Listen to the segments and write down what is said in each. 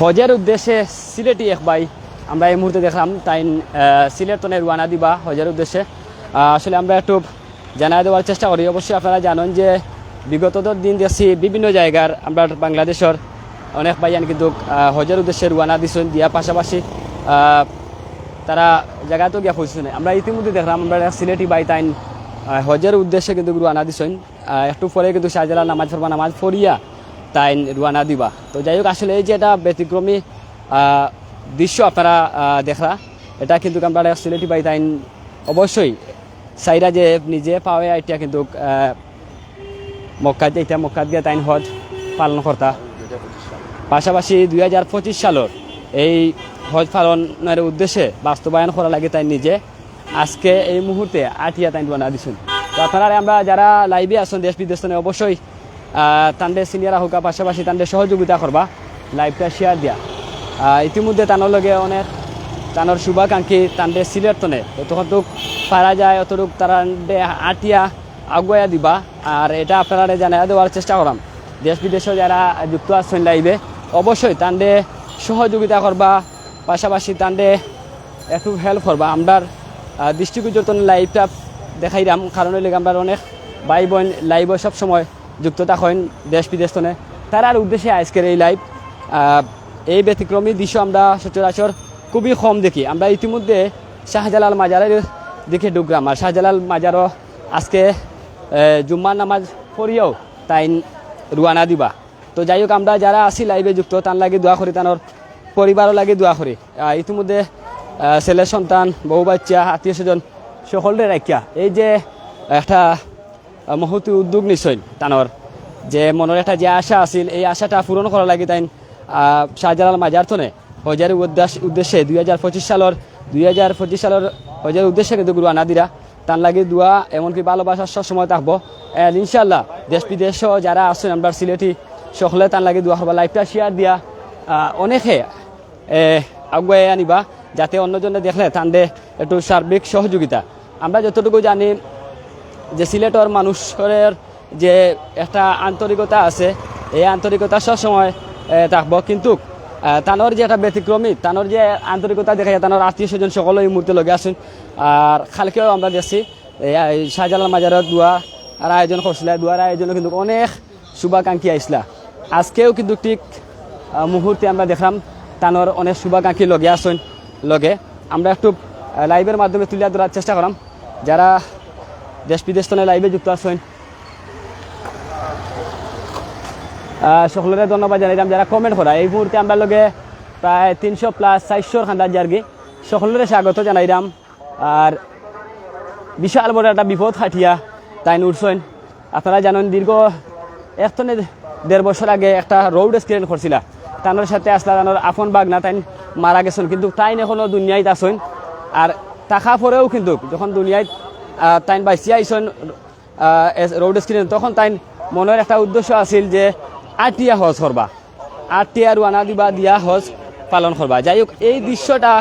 হজের উদ্দেশ্যে সিলেটি এক ভাই আমরা এই মুহূর্তে দেখলাম তাই সিলেট তনে রওনা দিবা হজের উদ্দেশ্যে। আসলে আমরা একটু জানাই দেওয়ার চেষ্টা করি। অবশ্যই আপনারা জানেন যে বিগত দিন দেখছি বিভিন্ন জায়গার আমরা বাংলাদেশের অনেক ভাইয়ান কিন্তু হজের উদ্দেশ্যে রওনা দিচ্ছেন দিয়া পাশাপাশি তারা জায়গাতেও গিয়া পৌঁছছেন। আমরা ইতিমধ্যে দেখলাম আমরা সিলেটি ভাই তাই হজের উদ্দেশ্যে কিন্তু রওনা দিচ্ছেন। একটু পরে কিন্তু শাহজালাল নামাজ পড়বা, নামাজ পড়িয়া তাই রওনা দিবা। তো যাই হোক, আসলে এই যে এটা ব্যতিক্রমী দৃশ্য আপনারা দেখরা, এটা কিন্তু আমরা সিলেটি ভাই তাই অবশ্যই সাইরা যে নিজে পাওয়া এটা কিন্তু মক্কাতে এটা মক্কাত গিয়ে তাই হজ পালন কর্তা। পাশাপাশি 2025 সালের এই হজ পালনের উদ্দেশ্যে বাস্তবায়ন করা লাগে তাই নিজে আজকে এই মুহূর্তে আটিয়া তাই রওনা দিচ্ছেন। তো আপনারা আমরা যারা লাইভে আসেন দেশ বিদেশ অবশ্যই তান্ডে সিনিয়র হোকা পাশাপাশি তান্ডে সহযোগিতা করবা, লাইভটা শেয়ার দিয়া। ইতিমধ্যে তানোর লগে অনেক তানোর শুভাকাঙ্ক্ষী তান্ডে সিলেট তনে যতটুক পারা যায় অতটুক তারা আটিয়া আগুয়া দিবা। আর এটা আপনারা জানাই দেওয়ার চেষ্টা করাম দেশ বিদেশে যারা যুক্ত আছেন লাইভে অবশ্যই তান্ডে সহযোগিতা করবা, পাশাপাশি তান্ডে একটু হেল্প করবা। আমরার দৃষ্টিগোচর লাইভটা দেখাইলাম কারণ হইলে আমরা অনেক ভাই বোন লাইভে সবসময় যুক্ত থাকেন দেশ বিদেশ তনে, তার উদ্দেশ্যে আজকের এই লাইভ। এই ব্যতিক্রমী দৃশ্য আমরা সচরাচর খুবই কম দেখি। আমরা ইতিমধ্যে শাহজালাল মাজারের দিকে ঢুকলাম, আর শাহজালাল মাজারও আজকে জুম্মার নামাজ পড়িয়েও তাই রওনা দিবা। তো যাই হোক, আমরা যারা আছি লাইভে যুক্ত তার লাগে দোয়া করি, তানোর পরিবারও লাগে দোয়া করি। ইতিমধ্যে ছেলে সন্তান বউ বাচ্চা আত্মীয় স্বজন সকলের রাখিয়া এই যে একটা মহতি উদ্যোগ নিশ্চয় তানোর যে মনের একটা যে আশা আছিল এই আশাটা পূরণ করা লাগে তাই শাহজালাল মাজার তনে হজের উদ্দেশ্যে 2025 সালের হজের উদ্দেশ্যে কিন্তু রওনা দিরা। তার লাগে দোয়া এমনকি ভালোবাসার সবসময় থাকবো ইনশাল্লাহ। দেশ বিদেশও যারা আছেন আমরা সিলেটি সকলে তার লাগে দোয়া করবা, লাইভটা শেয়ার দিয়া অনেকে আগুয়াই আনিবা যাতে অন্যজনে দেখলে তান্ডে একটু সার্বিক সহযোগিতা। আমরা যতটুকু জানি যে সিলেটের মানুষের যে একটা আন্তরিকতা আছে এই আন্তরিকতা সবসময় থাকবো, কিন্তু তানোর যে একটা ব্যতিক্রমী তানোর যে আন্তরিকতা দেখা যায় তানোর আত্মীয় স্বজন সকলে এই মুহূর্তে লগে আসুন। আর কালকেও আমরা দেখছি শাহজালাল মাজারের দোয়া আর আয়োজন করছিল, দোয়ার আয়োজনে কিন্তু অনেক শুভাকাঙ্ক্ষী আইসলা। আজকেও কিন্তু ঠিক মুহূর্তে আমরা দেখলাম তানোর অনেক শুভাকাঙ্ক্ষী লগে আসুন। লগে আমরা একটু লাইভের মাধ্যমে তুলে ধরার চেষ্টা করলাম যারা দেশ বিদেশ তনে লাইভে যুক্ত আছেন সকলের ধন্যবাদ জানাইলাম যারা কমেন্ট করা। এই মুহূর্তে আমরা লগে প্রায় 300+ 400 খান্দার জার্গি সকলের স্বাগত জানাইলাম। আর বিশাল বড় একটা বিপদ খাটিয়া তাই উঠছেন। আপনারা জানেন দীর্ঘ 1.5 বছর আগে একটা রোড অ্যাক্সিডেন্ট করছিল, তানোর সাথে আসলা তানোর আপন বাগনা তাই মারা গেছেন, কিন্তু তাই এখনও দুনিয়ায় আসেন। আর টাকা পরেও কিন্তু যখন দুনিয়ায় তাই বাইসিয়া আইসেন রোড অ্যাক্সিডেন্ট, তখন তাই মনের একটা উদ্দেশ্য আছিল যে আটিয়া হজ করবা, আটিয়া রওনা দিবা দিয়া হজ পালন করবা। যাই হোক, এই দৃশ্যটা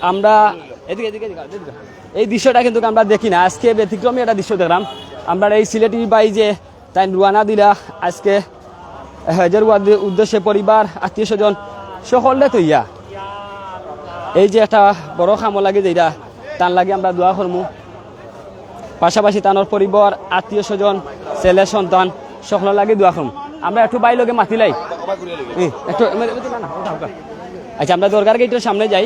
আমরা এই দৃশ্যটা কিন্তু আমরা দেখি না। আজকে ব্যতিক্রমী একটা দৃশ্য দেখলাম আমরা এই সিলেটি বাই যে তাই রওনা দিলা আজকে হজের উদ্দেশ্যে পরিবার আত্মীয় স্বজন সকলে তো ইয়া এই যে একটা বড় কাম লাগে যেটা তার লাগে আমরা দোয়া করবো, পাশাপাশি তানোর পরিবার আত্মীয় স্বজন ছেলে সন্তান সকলের লাগে দোয়া করবো। আমরা একটু বাই লগে মাতিলাই একটু আচ্ছা, আমরা দরগার গেটের সামনে যাই,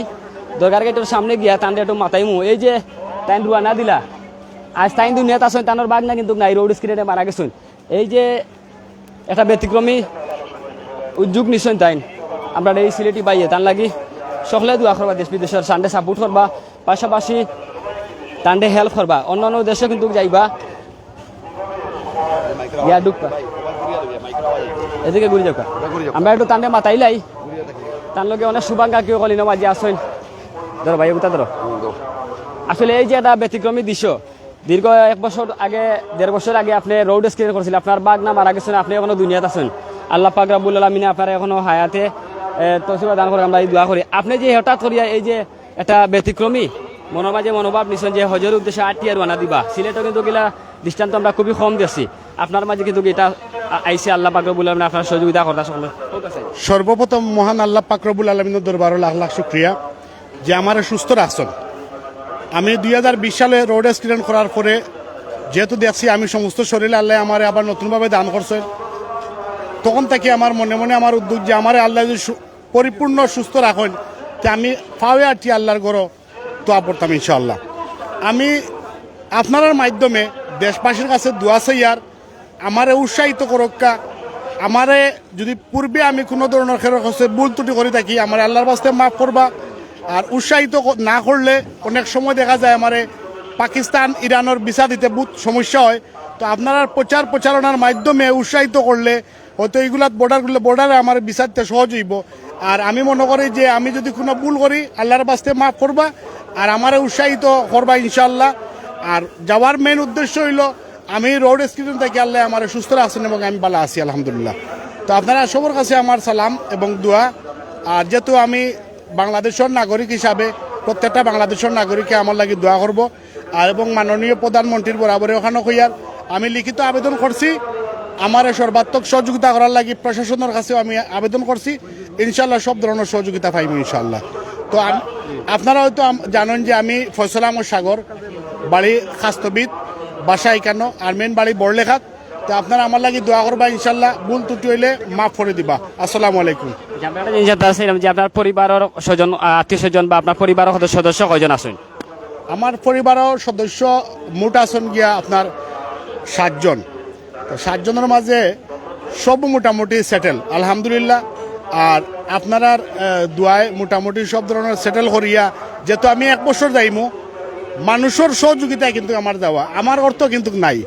দরগার গেটের সামনে গিয়া তান্ডে একটু মাতাইমু। এই যে তাই রওনা দিলা আজ তাই দুনিয়াতে আসেন, তানোর বাঘ না কিন্তু নাই রোড স্ক্রিনে মারা গেছেন। এই যে একটা ব্যতিক্রমী উদ্যোগ নিশ্চয় তাই আমরা এই সিলেটি বাইয়ে তার লাগি সকলে দোয়া করবা, দেশ বিদেশের সান্ডে সাপোর্ট করবা, পাশাপাশি তান্ডে হেল্প করবা। অন্যান্য দেশে কিন্তু যাইবা ইয়া ঢুকবা এদিকে ঘুরে যাবা। আমরা একটু তান্ডে মাতাইলাই তার লগে অনেক শুভাকাঙ্ক্ষী কলিন মাঝে আসেন। ধরো ভাই উঠা ধরো। আসলে এই যে একটা ব্যতিক্রমী দৃশ্য দীর্ঘ 1 বছর আগে 1.5 বছর আগে আপনি রোড অ্যাক্সিডেন্ট করছিলেন, আপনার বাঘ না মারা গেছেন, আপনি এখনো দুনিয়াতে আছেন। আল্লাহ পাক রব্বুল আলামিন আপনার এখনো হায়াতে তসিবা দান করে আমরা এই দোয়া করি। আপনি যে হঠাৎ করিয়া এই যে একটা ব্যতিক্রমী মনোভাব নিছেন যে হজের উদ্দেশ্যে আটিয়া রওনা দিবা, সিলেটও কিন্তু গিলা দৃষ্টান্ত আমরা খুবই কম দেখছি। আপনার মাঝে কিন্তু এটা আইসি আল্লাহ পাক রব্বুল আলামিন আপনার সহযোগিতা করতে সকলে। সর্বপ্রথম মহান আল্লাহ পাক রব্বুল আলামিনের দরবারে লাখ লাখ শুকরিয়া যে আমার সুস্থ রাখছেন। আমি 2020 সালে রোড অ্যাক্সিডেন্ট করার পরে যেহেতু দেখছি আমি সমস্ত শরীরে আল্লাহ আমার আবার নতুনভাবে দান করছেন, তখন থেকে আমার মনে মনে আমার উদ্যোগ যে আমার আল্লাহ যদি পরিপূর্ণ সুস্থ রাখেন যে আমি ফাওয়ে আছি আল্লাহর গড় তো পড়তাম ইনশাআল্লাহ। আমি আপনার মাধ্যমে দেশবাসীর কাছে দোয়া চাইয়ার আমারে উৎসাহিত করক্কা, আমারে যদি পূর্বে আমি কোনো ধরনের খেরো কাছে ভুল ত্রুটি করে থাকি আমার আল্লাহর বাস্তে মাফ করবা। আর উৎসাহিত না করলে অনেক সময় দেখা যায় আমারে পাকিস্তান ইরানের ভিসা দিতে বহুত সমস্যা হয়। তো আপনারা প্রচারণার মাধ্যমে উৎসাহিত করলে হয়তো এইগুলা বর্ডারে আমার ভিসা দিতে সহজ হইব। আর আমি মনে করি যে আমি যদি কোনো ভুল করি আল্লাহর বাস্তে মাফ করবা আর আমারে উৎসাহিত করবা ইনশাআল্লাহ। আর যাওয়ার মেন উদ্দেশ্য হইল আমি রোড অ্যাক্সিডেন্ট থেকে আল্লাহ আমার সুস্থ আছেন এবং আমি ভালো আছি আলহামদুলিল্লাহ। তো আপনারা সবার কাছে আমার সালাম এবং দোয়া। আর যেহেতু আমি বাংলাদেশের নাগরিক হিসাবে প্রত্যেকটা বাংলাদেশের নাগরিককে আমার লাগি দোয়া করব। আর এবং মাননীয় প্রধানমন্ত্রীর বরাবরে ওখানে হইয়ার আমি লিখিত আবেদন করছি আমার সর্বাত্মক সহযোগিতা করার লাগি প্রশাসনের কাছেও আমি আবেদন করছি। ইনশাল্লাহ সব ধরনের সহযোগিতা পাইব ইনশাল্লাহ। তো আপনারা হয়তো জানেন যে আমি ফয়সাল আহমদ সাগর, বাড়ি খাস্তবিদ, বাসা এখানো, আর মেন বাড়ি বড়লেখাত। তো আপনারা আমার লাগি দোয়া করবা ইনশাল্লাহ, ভুল ত্রুটি হইলে মাফ করে দিবা। আসসালামু আলাইকুম। যে আপনার পরিবারের স্বজন আত্মীয় স্বজন বা আপনার পরিবারের সদস্য কয়জন আছেন? আমার পরিবারের সদস্য মোট আছেন গিয়া আপনার 7 জন। তো 7 জনের মাঝে সব মোটামুটি সেটেল আলহামদুলিল্লাহ। আর আপনার দোয়ায় মোটামুটি সব ধরনের সেটেল করিয়া যেহেতু আমি 1 বছর যাইমু, মানুষের সহযোগিতায় কিন্তু আমার যাওয়া, আমার অর্থ কিন্তু নাই।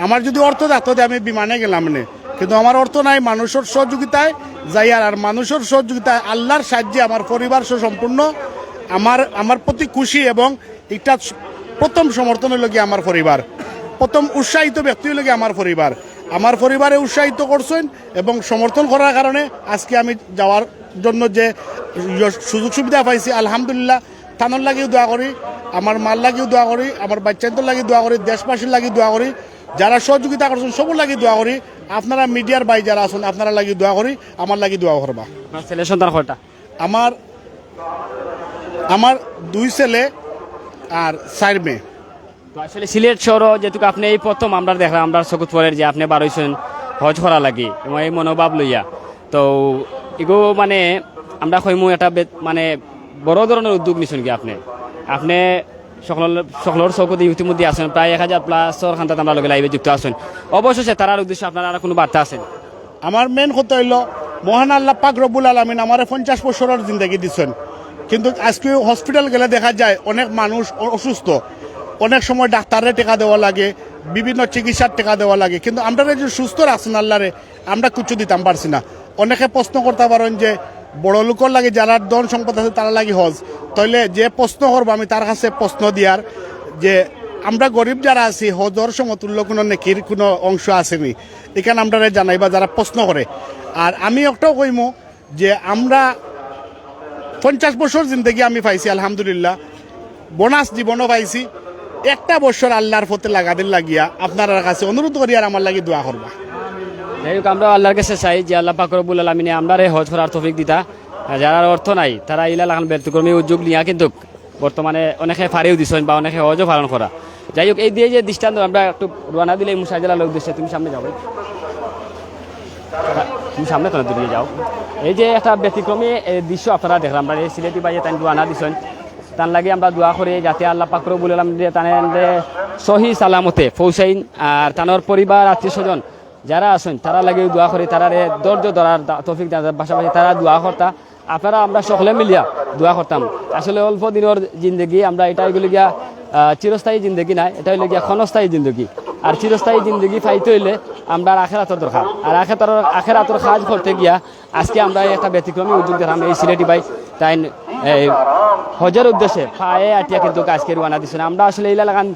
আমার যদি অর্থ থাকতো আমি বিমানে গেলাম না, কিন্তু আমার অর্থ নাই। মানুষের সহযোগিতায় যাই আর মানুষের সহযোগিতায় আল্লাহর সাহায্যে আমার পরিবার সম্পূর্ণ আমার প্রতি খুশি। এবং এটা প্রথম সমর্থন হইল গিয়ে আমার পরিবার, প্রথম উৎসাহিত ব্যক্তি হইল গিয়ে আমার পরিবার। আমার পরিবারে উৎসাহিত করছেন এবং সমর্থন করার কারণে আজকে আমি যাওয়ার জন্য যে সুযোগ সুবিধা পাইছি আলহামদুলিল্লাহ। থানোর লাগিও দোয়া করি, আমার মাল লাগিও দোয়া করি, আমার বাচ্চাদের লাগি দোয়া করি, দেশবাসীর লাগি দোয়া করি, যারা সহযোগিতা করছেন সবর লাগি দোয়া করি। আপনারা মিডিয়ার ভাই যারা আছেন আপনারা লাগি দোয়া করি, আমার লাগি দোয়া করবা। ছেলে সন্তান কয়টা? আমার 2 ছেলে আর 4 মেয়ে। আসলে সিলেট শহর যেহেতু আপনি এই প্রথম আমরা দেখলাম আমরা চকুত পরের যে আপনি বারোইছেন হজ করা লাগি এবং এই মনোভাব লইয়া, তো এগো মানে আমরা কইমু এটা মানে বড় ধরনের উদ্যোগ নিছেন কি আপনি সকলের চকুত ইতিমধ্যে আছেন, প্রায় 1000+ খান্তাত আমরা লগে লাইভে যুক্ত আছেন। অবশেষে তার উদ্দেশ্যে আপনার আর কোনো বার্তা আছেন? আমার মেন কথা হইল মহান আল্লাহ পাক রব্বুল আলামিন আমার 50 বছরের জিন্দগি দিচ্ছেন, কিন্তু আজকে হসপিটাল গেলে দেখা যায় অনেক মানুষ অসুস্থ, অনেক সময় ডাক্তারের টেকা দেওয়া লাগে, বিভিন্ন চিকিৎসার টেকা দেওয়া লাগে, কিন্তু আমরা যে সুস্থ রাখছেন আল্লাহরে আমরা কিছু দিতাম পারছি না। অনেকে প্রশ্ন করতে পারেন যে বড় লোকের লাগে যারা ধন সম্পদ আছে তারা লাগে হজ, তাইলে যে প্রশ্ন করবো আমি তার কাছে প্রশ্ন দিয়ার যে আমরা গরিব যারা আছি হজর সমতুল্য কোনো নেকির কোনো অংশ আসেনি, এখানে আমরা জানাইবা যারা প্রশ্ন করে। আর আমি একটাও কইমু যে আমরা 50 বছর জিন্দগি আমি পাইছি আলহামদুলিল্লাহ, বোনাস জীবনও পাইছি। 1টা বছর আল্লাহর পথে লাগাদের লাগিয়া আপনার কাছে অনুরোধ করি আর আমার লাগি দোয়া করবা। যাই হোক আমরা আল্লাহর কাছে চাই যে আল্লাহ পাক রব্বুল আলামিন আমরা হজ করার তৌফিক দিতা। যারা অর্থ নাই তারা ইলা লাগান ব্যতিক্রমী উদ্যোগ নিয়া কিন্তু বর্তমানে অনেকে ফারিও দিছেন বা অনেকে হজও পালন করা। যাই হোক এই দিয়ে যে দৃষ্টান্ত আমরা একটু রওনা দিলে মুসাইদুল্লাহর উদ্দেশ্যে, তুমি সামনে যাও, তুমি সামনে তো দূরে যাও। এই যে একটা ব্যতিক্রমী দৃশ্য আপনারা দেখলাম, আমরা এই সিলেটি বাইয়ে তাই রওনা দিছেন, তার লাগে আমরা দোয়া করি যাতে আল্লাহ পাক রব্বুল আলামিন তাদের সহি সালামতে পৌঁছাইন। আর তানোর পরিবার আত্মীয় স্বজন যারা আছেন তারা লাগে দোয়া করি, তারা ধৈর্য ধরার তৌফিক দেওয়ার পাশাপাশি তারা দোয়া করতা, আপনারা আমরা সকলে মিলিয়া দোয়া করতাম। আসলে অল্প দিনের জিন্দগি, আমরা এটা এগুলি গিয়া চিরস্থায়ী জিন্দগি নাই, এটা হইলে গিয়া ক্ষণস্থায়ী জিন্দগি। আর চিরস্থায়ী জিন্দগি পাইতে হইলে আমরা আখেরাতের দরকার। আর আখেরাতের কাজ করতে গিয়া আজকে আমরা একটা ব্যতিক্রমী উদ্যোগ দেখলাম, এই সিলেটি ভাই তাই হজের উদ্দেশ্যে পায়ে আটিয়া কিন্তু আজকে রওনা দিচ্ছি না। আমরা আসলে এই লাগান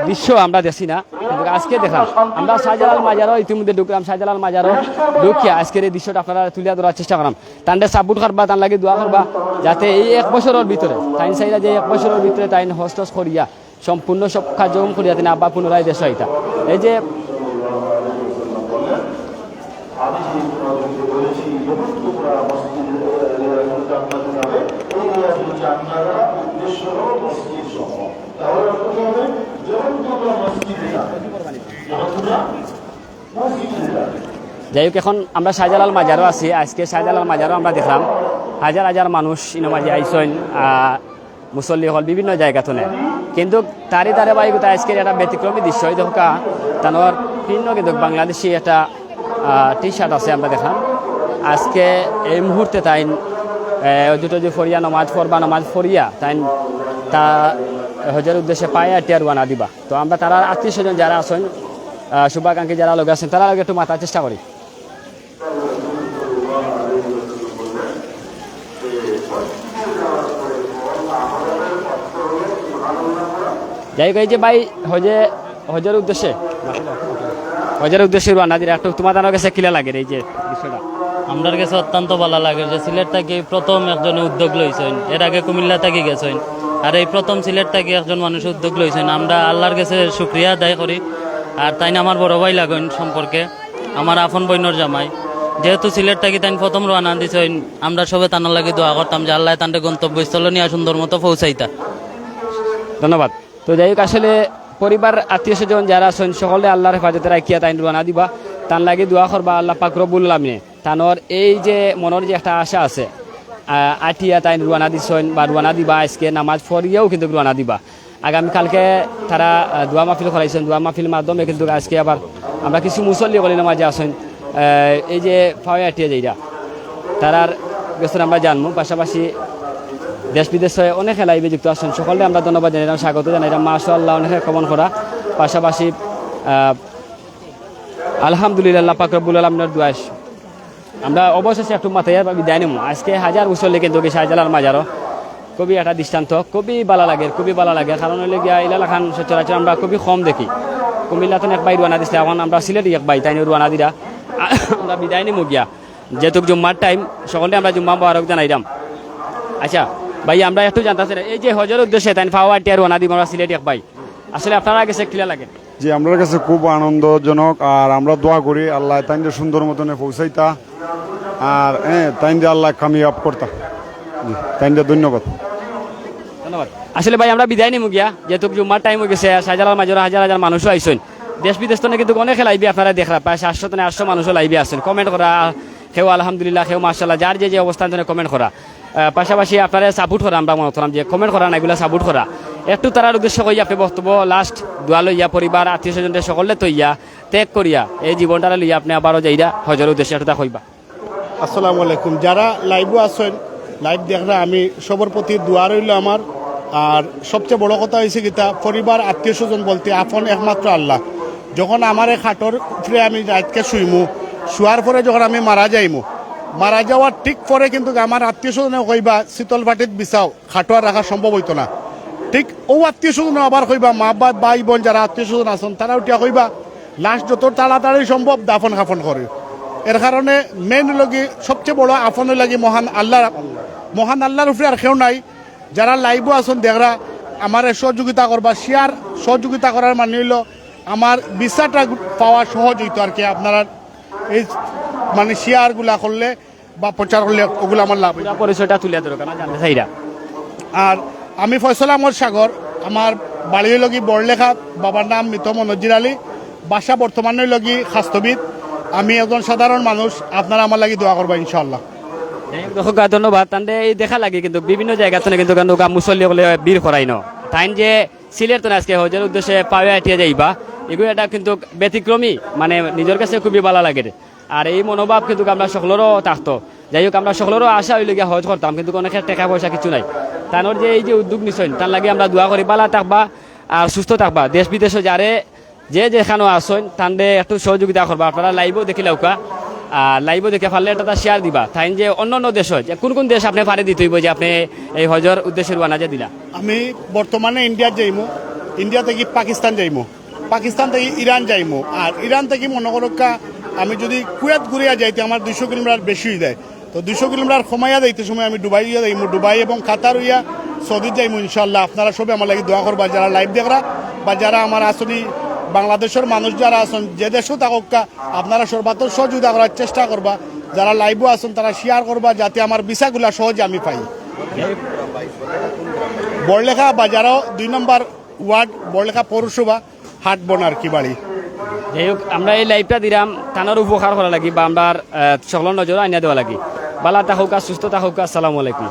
দৃশ্য আমরা দেখছি না, কিন্তু আজকে দেখলাম আমরা শাহজালাল মাজারও ইতিমধ্যে ঢুকলাম, শাহজালাল মাজারও ঢুকিয়া আজকের এই দৃশ্যটা আপনারা তুলে ধরার চেষ্টা করলাম। তান্ডে সাপোর্ট করবা, তার লাগে দোয়া করবা যাতে এই 1 বছরের ভিতরে তাইন চাইরা যে 1 বছরের ভিতরে তাইন হজ টজ করিয়া সম্পূর্ণ সব কার্যক্রম করিয়া তিনি আবার পুনরায় দেশ আইতা এই যে যাই হোক এখন আমরা শাহজালাল মাজারও আছি আজকে শাহজালাল মাজারও আমরা দেখলাম হাজার হাজার মানুষ ইনমাজি আইসন মুসল্লি হল বিভিন্ন জায়গা থেকে কিন্তু তারই তারে বাড়িতে আজকের একটা ব্যতিক্রমী দৃশ্য এই দেখা তানোর ভিন্ন কিন্তু বাংলাদেশি একটা টি শার্ট আছে আমরা দেখলাম আজকে এই মুহূর্তে তাই দুটো যে ফরিয়া নমাজ ফরিয়া তাই তা হজের উদ্দেশ্যে পায়ে টিয়ার রানা দিবা তো আমরা তারা আত্মীয় স্বজন যারা আছেন শুভাকাঙ্ক্ষী যারা লোক আছেন তারা একটু মাথার চেষ্টা করি যাই হোক এই যে ভাই হজের উদ্দেশ্যে রানা দিলে একটু তোমাদের কাছে কিলা লাগে এই যে বিষয়টা আমার কাছে অত্যন্ত ভালো লাগে যে সিলেট থেকে প্রথম একজন উদ্যোগ লইছেন এর আগে কুমিল্লা থেকে গেছেন আর এই প্রথম সিলেট থেকে একজন মানুষ উদ্যোগ লইছেন আমরা আল্লাহর কাছে শুক্রিয়া আদায় করি আর তাই আমার বড় ভাই লাগেন সম্পর্কে আমার আপন বইনর জামাই যেহেতু সিলেট থেকে তাই প্রথম রানা দিছেন আমরা সবে তানার লাগে দোয়া করতাম যে আল্লাহ তান্ডে গন্তব্যস্থলে নিয়ে সুন্দর মতো পৌঁছাইতা ধন্যবাদ তো যাই হোক আসলে পরিবার আত্মীয় স্বজন যারা আছেন সকলে আল্লাহর হেফাজতে রাখিয়া তাই রানা দিবা তার লাগে দোয়া করবা আল্লাহ পাক রব্বুল আলামিনে তানোর এই যে মনের যে একটা আশা আছে আটিয়া তাই রানা দিছেন বা রানা দিবা আজকে নামাজ পড়িয়াও কিন্তু রানা দিবা আগামীকালকে তারা দোয়া মাহফিল করাইছেন দোয়া মাহফিল মাধ্যমে কিন্তু আজকে আবার আমরা কিছু মুসল্লি বলি নামাজে আছেন এই যে ফাওয়া আটিয়া যাইরা তারার গেছেন আমরা জানবো পাশাপাশি দেশ বিদেশে অনেক খেলাইবে যুক্ত আছেন সকলে আমরা ধন্যবাদ জানাইলাম স্বাগত জানাইলাম মাশাআল্লাহ অনেক কমন করা পাশাপাশি আলহামদুলিল্লাহ পাক রব্বুল আলামিনের দোয়া আমরা অবশেষে একটু মাথায় বিদায় নেব আজকে হাজার মুসল্লি কিন্তু শাহজালাল মাজারও খুবই একটা দৃষ্টান্ত খুবই ভালো লাগে কারণ হলে গিয়া ইলালা খান সচরাচর আমরা খুবই কম দেখি কুমিল্লাতে এক বাই রুয়ানা দিচ্ছে এখন আমরা সিলেটে এক বাই তাই রুয়ানা দিরা আমরা বিদায় নিমু গিয়া যেহেতু জুম্মার টাইম সকলে আমরা জুম্মা মোবারক জানাইলাম আচ্ছা ভাই আমরা একটু জানতে চাই এই যে হজের উদ্দেশ্যে তাই ফাওয়া টিয়ার রুয়ানা দিব আমরা সিলেট এক বাই আসলে আপনারা কাছে কিলা লাগে জি আমার কাছে খুব আনন্দজনক আর আমরা দোয়া করি আল্লাহ তাই সুন্দর মতনে পৌঁছাইতা আর তাই আল্লাহ কামিয়াব করতা তাই ধন্যবাদ আসলে ভাই আমরা বিদায় নিমু গিয়া যেহেতু জুম্মার টাইম হয়ে গেছে শাহজালাল মাজারে হাজার হাজার মানুষও আইসেন দেশ বিদেশ থেকে কিন্তু অনেক লাইভে আপনারা দেখরা প্রায় 700 মানুষও লাইভে আসেন কমেন্ট করা কেউ আলহামদুলিল্লাহ কেউ মাশাআল্লাহ যার যে অবস্থান কমেন্ট করা পাশাপাশি আপনারা সাপোর্ট করা আমরা মনে করলাম যে কমেন্ট করা না এগুলো সাপোর্ট করা একটু তারার উদ্দেশ্য কইয়া আপনি বক্তব্য লাস্ট দোয়া লইয়া পরিবার আত্মীয় স্বজনদের সকলে তৈয়া ত্যাগ করিয়া এই জীবনটা লইয়া আপনি আবারও যাইরা হজের উদ্দেশ্যে একটু কইবা আসসালামু আলাইকুম যারা লাইভও আছেন লাইভ দেখরা আমি সবার প্রতি দোয়া রইল আমার আর সবচেয়ে বড় কথা হয়েছে কিতা পরিবার আত্মীয় স্বজন বলতে আপন একমাত্র আল্লাহ যখন আমার এই খাটর উপরে আমি রাতকে শুইমু শোয়ার পরে যখন আমি মারা যাওয়ার ঠিক পরে কিন্তু আমার আত্মীয় স্বজনে কইবা শীতল ভাটিত বিচাও খাটোয়া রাখা সম্ভব হইতো না ঠিক ও আত্মীয় স্বজন আবার কইবা মা বাপ ভাই বোন যারা আত্মীয় স্বজন আছেন তারা উঠিয়া কইবা লাস্ট যত তাড়াতাড়ি সম্ভব দাফন খাফন করে এর কারণে মেন লগি সবচেয়ে বড় আপন লাগি মহান আল্লাহর উপরে আর কেউ নাই যারা লাইভও আছেন দেখরা আমার সহযোগিতা করবা শেয়ার সহযোগিতা করার মানে হইল আমার বিচারটা পাওয়া সহজ হইতো আর কি আপনারা এই মানে শেয়ারগুলা করলে বা প্রচার করলে ওগুলো আমার লাভ পরিচয়টা তুলে দরকার জানতে চাইরা আর আমি ফয়সাল আহমদ সাগর আমার বাড়ি লগি বড়লেখা বাবার নাম মৃত মনজির আলী বাসা বর্তমানে লগি খাস্তবিদ আমি একজন সাধারণ মানুষ আপনারা আমার লাগি দোয়া করবা ইনশাআল্লাহ ধন্যবাদ তান্ডে এই দেখা লাগে কিন্তু বিভিন্ন জায়গা থেকে কিন্তু মুসল্লি বলে বীর করাই ন তাই যে সিলেট তো আজকে হজের উদ্দেশ্যে পাওয়া আটিয়া যাইবা এগুলো এটা কিন্তু ব্যতিক্রমী মানে নিজের কাছে খুবই ভালো লাগে আর এই মনোভাব কিন্তু আমরা সকলেরও থাকতো যাই হোক আমরা সকলেরও আশা হইলে গিয়ে হজ করতাম কিন্তু কোনো টাকা পয়সা কিছু নাই তানোর যে এই যে উদ্যোগ নিছেন তার লাগে আমরা দোয়া করি ভালো থাকবা আর সুস্থ থাকবা দেশ বিদেশে যারে যেখানেও আসেন তান্ডে একটু সহযোগিতা করবা আপনারা লাইভও দেখি লাউকা লাইভও দেখে পারলে এটা শেয়ার দিবা তাই যে অন্য দেশ হয় কোন দেশ আপনি পারে দিতে হইব যে আপনি এই হজর উদ্দেশ্যে রুয়ানা যে দিলা আমি বর্তমানে ইন্ডিয়া যাইমু ইন্ডিয়া থেকে পাকিস্তান যাইমু পাকিস্তান থেকে ইরান যাইমু আর ইরান থেকে মনে করকা আমি যদি কুয়েত ঘুরিয়া যাইতে আমার 200 কিলোমিটার বেশি হয়ে যায় তো 200 কিলোমিটার কমাইয়া যাইতে সময় আমি দুবাই যাইমু দুবাই এবং কাতার হইয়া সৌদি যাইমু ইনশাল্লাহ। আপনারা সবাই আমার লাগি দোয়া করবা, যারা লাইভ দেখরা বা যারা আমার আসনি বাংলাদেশের মানুষ যারা আছেন যে দেশও থাকা, আপনারা সর্বাত্মক সহযোগিতা করার চেষ্টা করবা। যারা লাইভও আছেন তারা শেয়ার করবা যাতে আমার ভিসাগুলা সহজে আমি পাই। বড়লেখা বাজারও 2 নম্বর ওয়ার্ড, বড়লেখা পৌরসভা, হাট বনার কি বাড়ি। যাই হোক, আমরা এই লাইভটা দিলাম তানোর উপকার করা লাগি বা আমরা সকল নজর আনিয়া দেওয়া লাগি। বালা থাকুক, সুস্থ থাকুক। আসসালামু আলাইকুম।